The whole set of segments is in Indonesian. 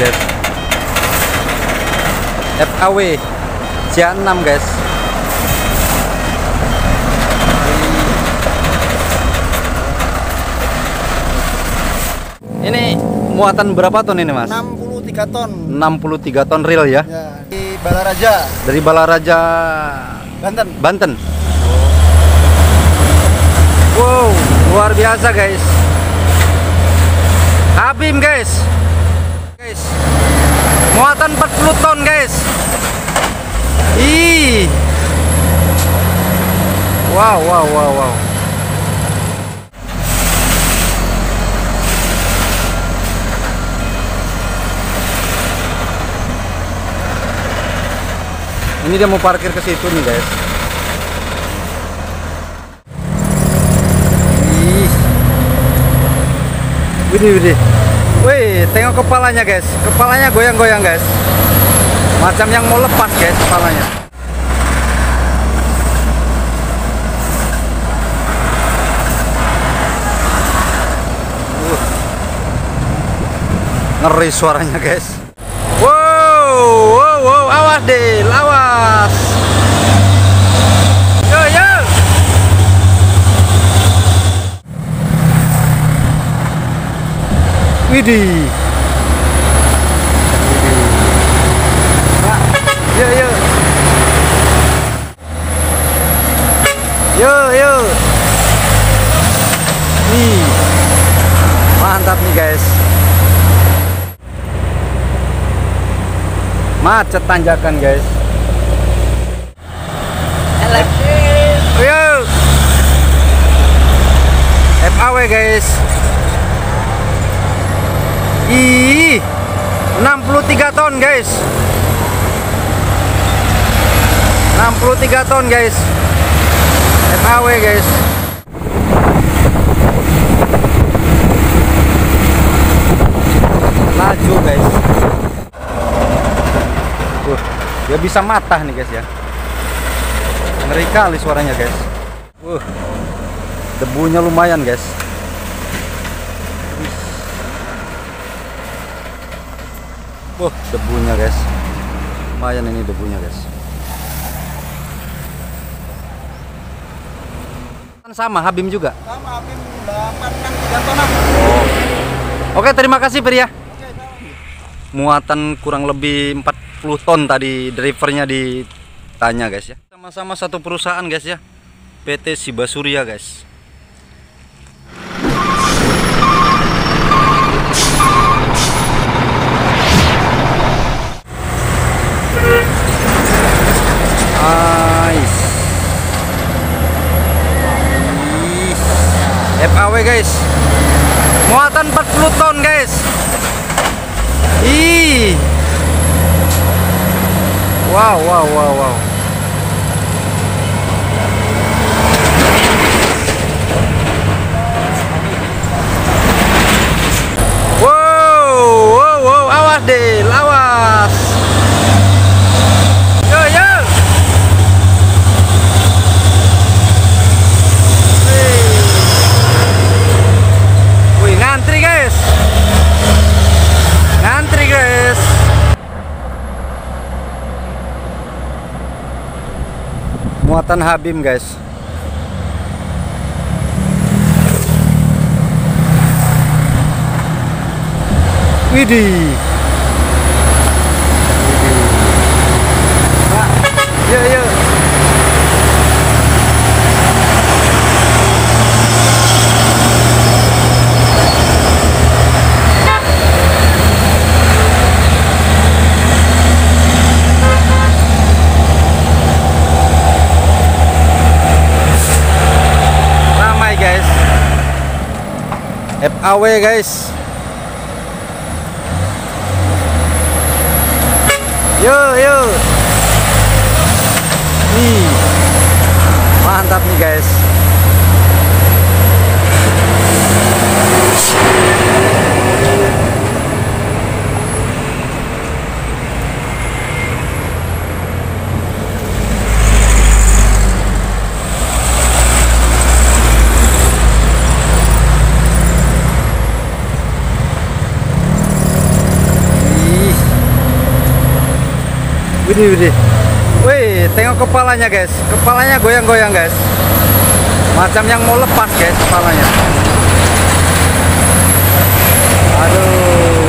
guys. FAW CA6 guys. Ini muatan berapa ton ini mas? 63 ton. 63 ton real ya? Ya, di Balaraja. Dari Balaraja Banten. Banten. Wow, luar biasa guys. Habim guys. Guys. Muatan 40 ton guys. Ih. Wow, wow, wow, wow. Ini dia mau parkir ke situ nih guys. Ih. Widih, widih. Wih, tengok kepalanya guys. Kepalanya goyang-goyang guys. Macam yang mau lepas guys kepalanya. Ngeri suaranya guys. Wow, wow, wow, awas Del, awas. Yo, yo. Widih. Yo, yo. Yo, yo. Nih. Mantap nih guys. Macet tanjakan guys. Yo. FAW guys. Ih, 63 ton guys. 63 ton guys. FAW guys. Laju guys. Dia bisa matah nih guys ya. Ngeri kali suaranya guys. Debunya lumayan guys. Debunya guys. Lumayan ini debunya guys. Sama Habim juga. Sama Habim 863 ton. Oke, terima kasih Pria. Muatan kurang lebih 40 ton tadi drivernya ditanya guys ya. Sama-sama satu perusahaan guys ya, PT Siba Surya guys. FAW guys. Muatan 40 ton guys. Ih. Wow, wow, wow, wow. Wow, wow, wow, awas Del, awas. Yo, yo. Wih, ngantri guys. Ngantri guys. Muatan Habim guys. Widih. Yo, yo. FAW guys. Yo, yo. Nih. Mantap nih guys. Widih, widih. Wih, tengok kepalanya guys. Kepalanya goyang-goyang guys. Macam yang mau lepas guys kepalanya. Aduh.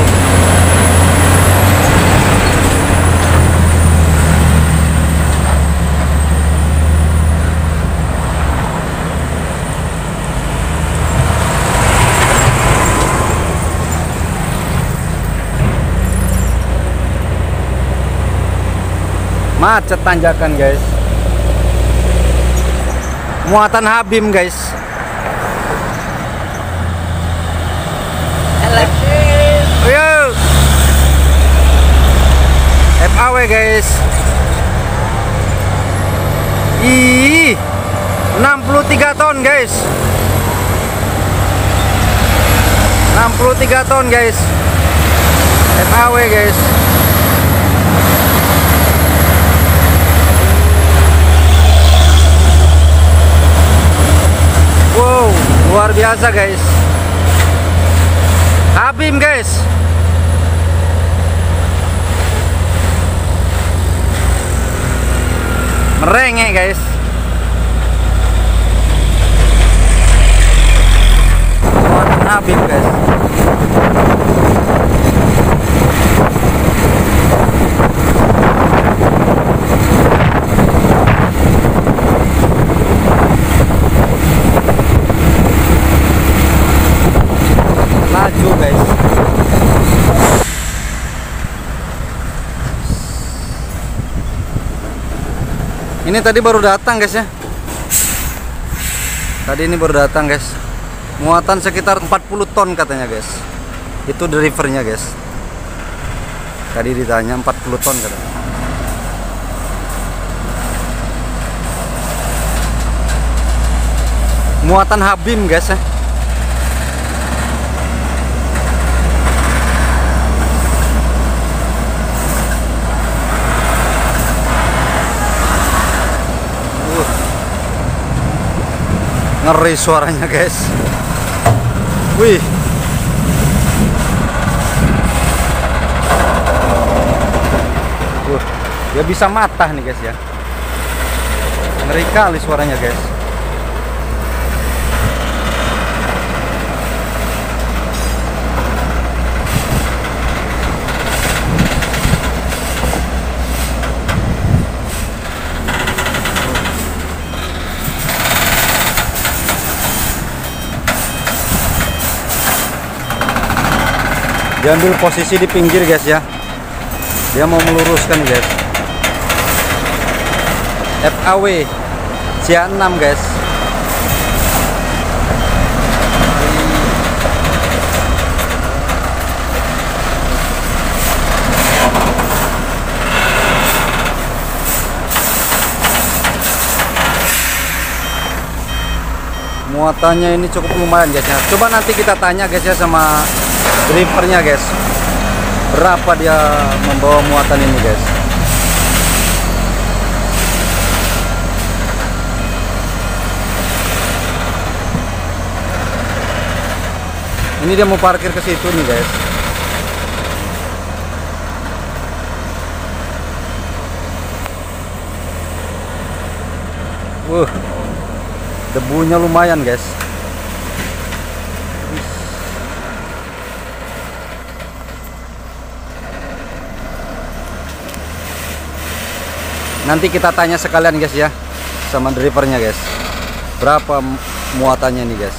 Macet tanjakan guys. Muatan Habim guys. Yo. FAW guys. Ih, 63 ton guys. 63 ton guys. FAW guys. Wow, luar biasa guys. Habim guys. Merengek guys. Muatan Habim guys. Laju guys. Ini tadi baru datang guys ya. Tadi ini baru datang guys. Muatan sekitar 40 ton katanya guys. Itu drivernya guys. Tadi ditanya 40 ton katanya. Muatan Habim guys ya. Ngeri suaranya guys. Wih. Ya bisa matah nih guys ya. Ngeri kali suaranya guys. Diambil posisi di pinggir guys ya. Dia mau meluruskan guys. FAW Cia 6 guys. Muatannya ini cukup lumayan guys ya. Coba nanti kita tanya guys ya sama drivernya guys, berapa dia membawa muatan ini guys. Ini dia mau parkir ke situ nih guys. Debunya lumayan guys. Nanti kita tanya sekalian guys ya sama drivernya guys, berapa muatannya nih guys.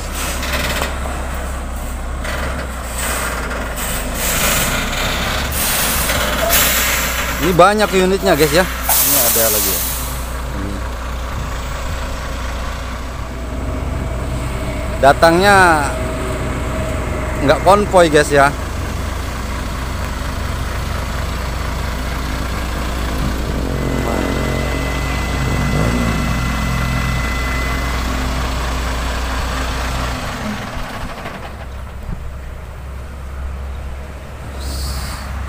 Ini banyak unitnya guys ya. Ini ada lagi ya. Ini. Datangnya nggak konvoy guys ya.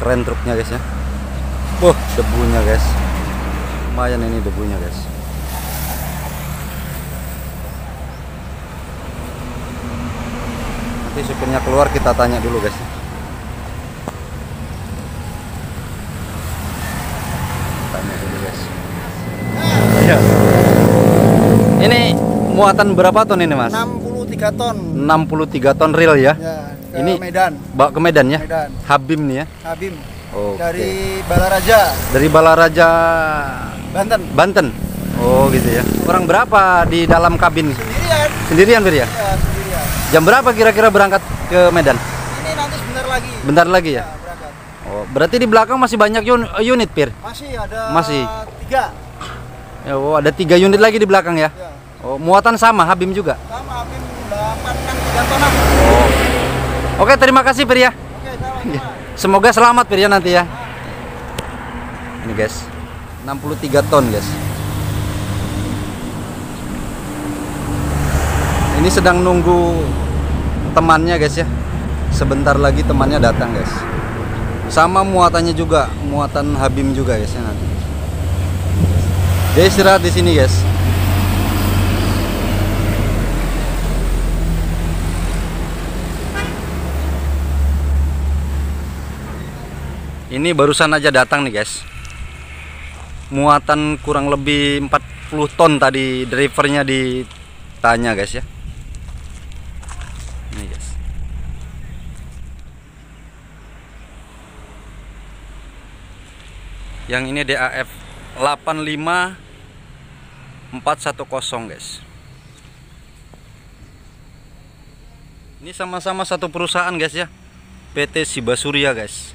Keren truknya guys ya. Debunya guys, lumayan ini debunya guys. Nanti supirnya keluar, kita tanya dulu guys. tanya dulu guys. Iya. Ini muatan berapa ton ini mas? 63 ton. 63 ton real ya? Ya, ke Ini Medan. bawa ke Medan ya? Medan. Habim nih ya? Habim. Oke. Dari Balaraja, Dari Balaraja Banten. Banten. Oh gitu ya. Orang berapa di dalam kabin? Sendirian. Sendirian Bir ya? Ya, sendirian. Jam berapa kira-kira berangkat ke Medan? Ini nanti sebentar lagi. Bentar lagi ya? Ya, berangkat. Oh, berarti di belakang masih banyak unit Pir? Masih ada Masih. 3. Ya, oh, ada 3 unit lagi di belakang ya? Ya. Oh, muatan sama Habim juga? Sama Habim 863 tonan. Oh. Oke, terima kasih Pir ya. Oke, sama-sama. Semoga selamat Pir ya nanti ya. Ini guys, 63 ton guys. Ini sedang nunggu temannya guys ya. Sebentar lagi temannya datang guys. Sama muatannya juga, muatan Habim juga guys ya nanti. Dia istirahat di sini guys. Ini barusan aja datang nih guys. Muatan kurang lebih 40 ton tadi drivernya ditanya guys ya. Ini guys. Yang ini DAF 85410 guys. Ini sama-sama satu perusahaan guys ya. PT Siba Surya guys.